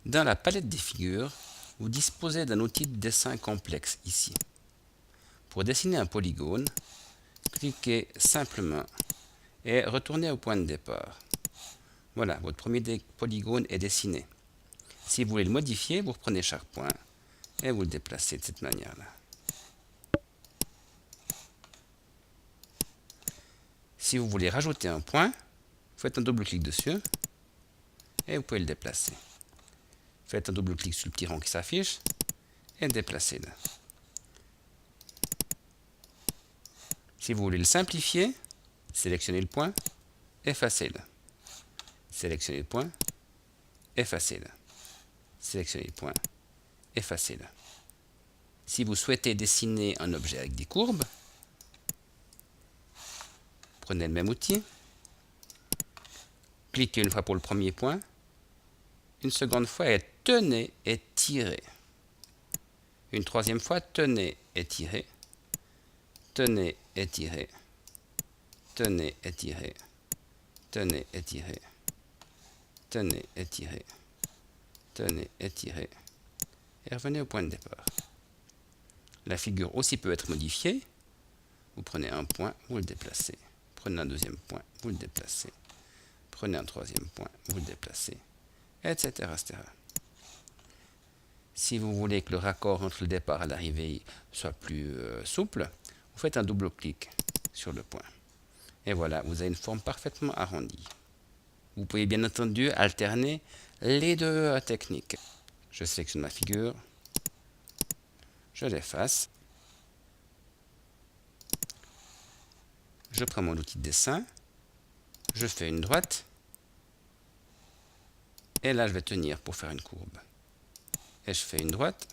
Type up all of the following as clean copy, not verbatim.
Dans la palette des figures, vous disposez d'un outil de dessin complexe ici. Pour dessiner un polygone, cliquez simplement et retournez au point de départ. Voilà, votre premier polygone est dessiné. Si vous voulez le modifier, vous reprenez chaque point et vous le déplacez de cette manière-là. Si vous voulez rajouter un point, faites un double-clic dessus et vous pouvez le déplacer. Faites un double-clic sur le petit rond qui s'affiche et déplacez-le. Si vous voulez le simplifier, sélectionnez le point, effacez-le. Sélectionnez le point, effacez-le. Sélectionnez le point, effacez-le. Si vous souhaitez dessiner un objet avec des courbes, prenez le même outil, cliquez une fois pour le premier point, une seconde fois et tenez et tirez. Une troisième fois, tenez et tirez. Tenez et tirez. Tenez et tirez. Tenez et tirez. Tenez et tirez. Tenez et tirez. Et revenez au point de départ. La figure aussi peut être modifiée. Vous prenez un point, vous le déplacez. Prenez un deuxième point, vous le déplacez. Prenez un troisième point, vous le déplacez, etc., etc. Si vous voulez que le raccord entre le départ et l'arrivée soit plus souple, vous faites un double-clic sur le point. Et voilà, vous avez une forme parfaitement arrondie. Vous pouvez bien entendu alterner les deux techniques. Je sélectionne ma figure, je l'efface, je prends mon outil de dessin, je fais une droite, et là je vais tenir pour faire une courbe. Et je fais une droite,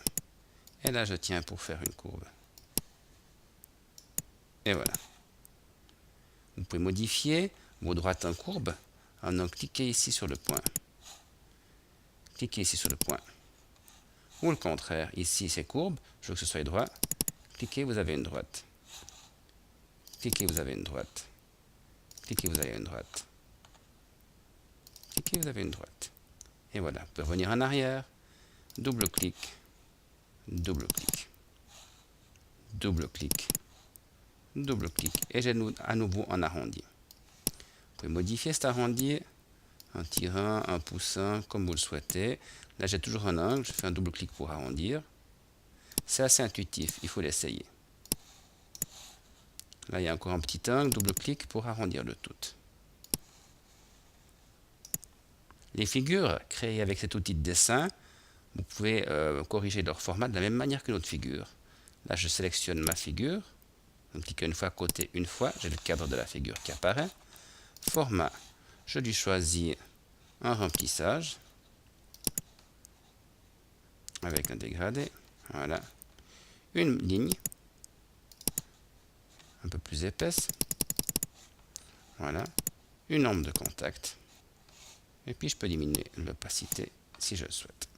et là je tiens pour faire une courbe. Et voilà. Vous pouvez modifier vos droites en courbe en cliquant ici sur le point. Cliquez ici sur le point. Ou le contraire, ici c'est courbe, je veux que ce soit droit. Cliquez, vous avez une droite. Cliquez, vous avez une droite. Cliquez, vous avez une droite. Cliquez, vous avez une droite. Et voilà, vous pouvez revenir en arrière. Double-clic. Double-clic. Double-clic. Double-clic. Et j'ai à nouveau en arrondi. Vous pouvez modifier cet arrondi en tirant, en poussant, comme vous le souhaitez. Là, j'ai toujours un angle, je fais un double-clic pour arrondir. C'est assez intuitif, il faut l'essayer. Là, il y a encore un petit angle, double-clic pour arrondir le tout. Les figures créées avec cet outil de dessin, vous pouvez corriger leur format de la même manière que notre figure. Là, je sélectionne ma figure, je clique une fois côté, une fois, j'ai le cadre de la figure qui apparaît. Format, je lui choisis un remplissage avec un dégradé, voilà, une ligne un peu plus épaisse, voilà, une ombre de contact, et puis je peux diminuer l'opacité si je le souhaite.